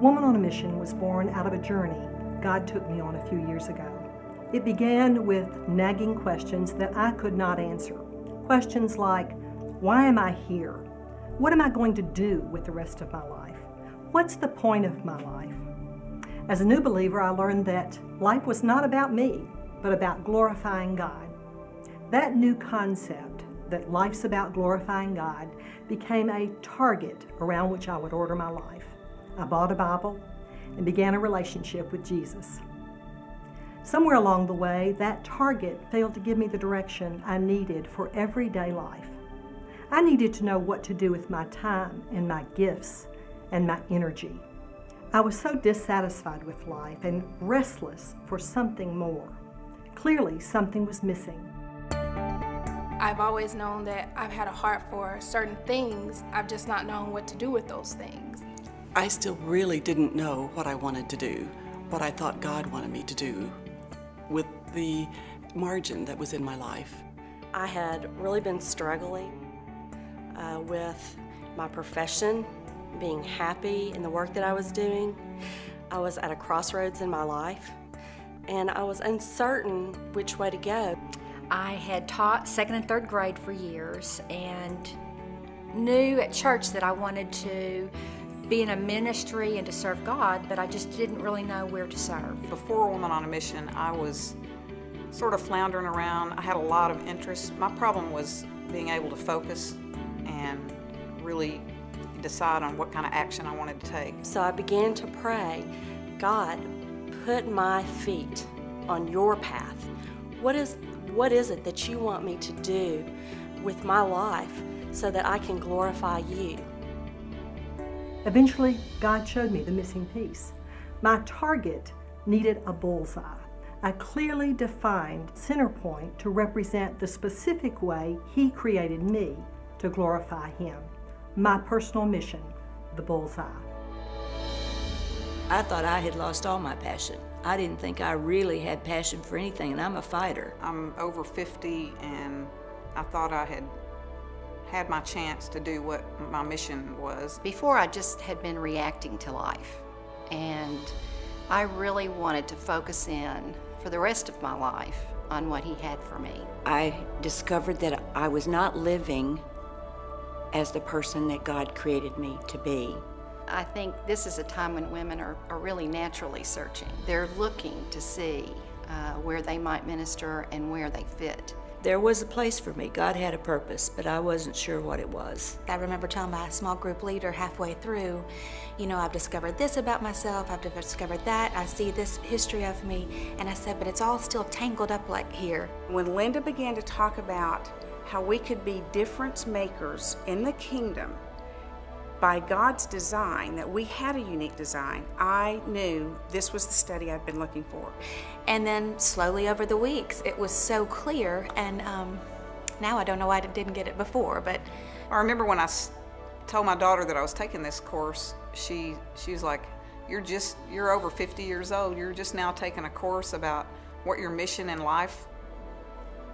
Woman on a Mission was born out of a journey God took me on a few years ago. It began with nagging questions that I could not answer. Questions like, why am I here? What am I going to do with the rest of my life? What's the point of my life? As a new believer, I learned that life was not about me, but about glorifying God. That new concept, that life's about glorifying God, became a target around which I would order my life. I bought a Bible and began a relationship with Jesus. Somewhere along the way, that target failed to give me the direction I needed for everyday life. I needed to know what to do with my time and my gifts and my energy. I was so dissatisfied with life and restless for something more. Clearly, something was missing. I've always known that I've had a heart for certain things. I've just not known what to do with those things. I still really didn't know what I wanted to do, what I thought God wanted me to do with the margin that was in my life. I had really been struggling with my profession, being happy in the work that I was doing. I was at a crossroads in my life, and I was uncertain which way to go. I had taught second and third grade for years and knew at church that I wanted to be in a ministry and to serve God, but I just didn't really know where to serve. Before Woman on a Mission, I was sort of floundering around. I had a lot of interests. My problem was being able to focus and really decide on what kind of action I wanted to take. So I began to pray, God, put my feet on your path. What is it that you want me to do with my life so that I can glorify you? Eventually, God showed me the missing piece. My target needed a bullseye, a clearly defined center point to represent the specific way He created me to glorify Him. My personal mission, the bullseye. I thought I had lost all my passion. I didn't think I really had passion for anything, and I'm a fighter. I'm over 50, and I thought I had my chance to do what my mission was. Before, I just had been reacting to life, and I really wanted to focus in for the rest of my life on what He had for me. I discovered that I was not living as the person that God created me to be. I think this is a time when women are really naturally searching. They're looking to see where they might minister and where they fit. There was a place for me. God had a purpose, but I wasn't sure what it was. I remember telling my small group leader halfway through, you know, I've discovered this about myself, I've discovered that, I see this history of me, and I said, but it's all still tangled up like here. When Linda began to talk about how we could be difference makers in the kingdom by God's design, that we had a unique design, I knew this was the study I'd been looking for. And then slowly over the weeks, it was so clear, and now I don't know why I didn't get it before, but. I remember when I told my daughter that I was taking this course, she was like, you're over 50 years old, you're just now taking a course about what your mission in life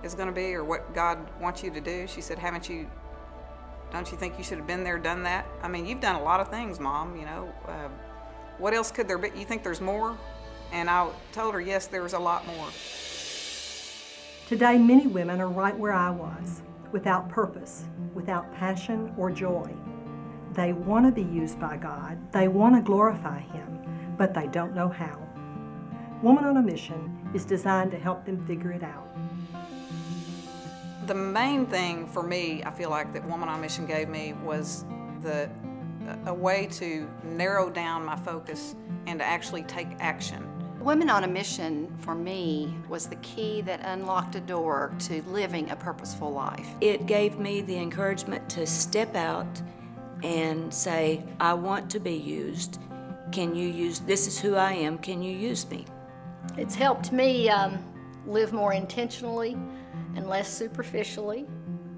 is going to be or what God wants you to do. She said, don't you think you should have been there, done that? I mean, you've done a lot of things, Mom, you know. What else could there be? You think there's more? And I told her, yes, there's a lot more. Today, many women are right where I was, without purpose, without passion or joy. They want to be used by God, they want to glorify Him, but they don't know how. Woman on a Mission is designed to help them figure it out. The main thing for me, I feel like, that Woman on a Mission gave me was a way to narrow down my focus and to actually take action. Women on a Mission, for me, was the key that unlocked a door to living a purposeful life. It gave me the encouragement to step out and say, I want to be used. Can you use, this is who I am, can you use me? It's helped me live more intentionally and less superficially.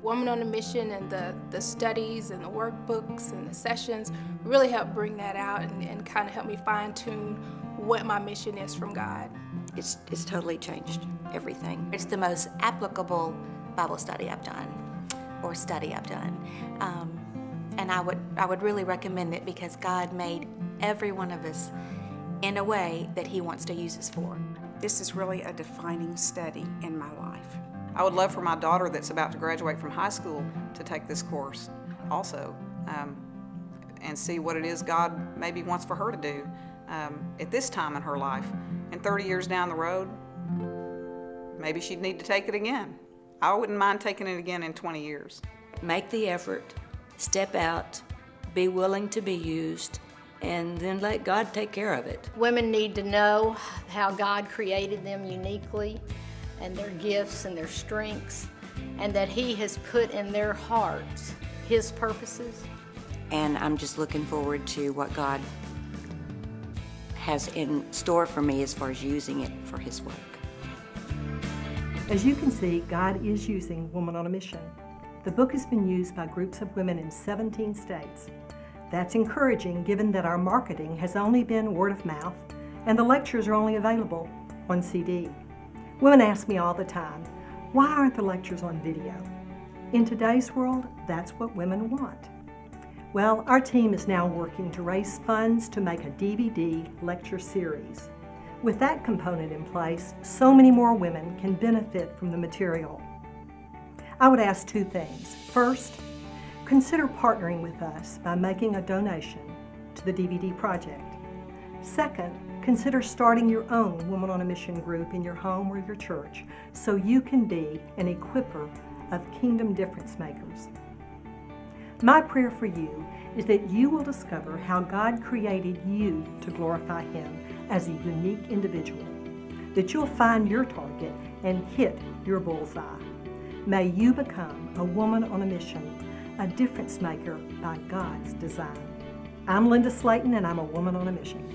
Woman on a Mission and the studies and the workbooks and the sessions really helped bring that out and kind of help me fine-tune what my mission is from God. It's totally changed everything. It's the most applicable Bible study I've done, or study I've done. And I would really recommend it because God made every one of us in a way that He wants to use us for. This is really a defining study in my life. I would love for my daughter that's about to graduate from high school to take this course also, and see what it is God maybe wants for her to do at this time in her life. And 30 years down the road, maybe she'd need to take it again. I wouldn't mind taking it again in 20 years. Make the effort, step out, be willing to be used, and then let God take care of it. Women need to know how God created them uniquely and their gifts and their strengths, and that He has put in their hearts His purposes. And I'm just looking forward to what God has in store for me as far as using it for His work. As you can see, God is using Woman on a Mission. The book has been used by groups of women in 17 states. That's encouraging given that our marketing has only been word of mouth and the lectures are only available on CD. Women ask me all the time, why aren't the lectures on video? In today's world, that's what women want. Well, our team is now working to raise funds to make a DVD lecture series. With that component in place, so many more women can benefit from the material. I would ask two things. First, consider partnering with us by making a donation to the DVD project. Second, consider starting your own Woman on a Mission group in your home or your church so you can be an equiper of kingdom difference makers. My prayer for you is that you will discover how God created you to glorify Him as a unique individual, that you'll find your target and hit your bullseye. May you become a woman on a mission, a difference maker by God's design. I'm Linda Slayton, and I'm a woman on a mission.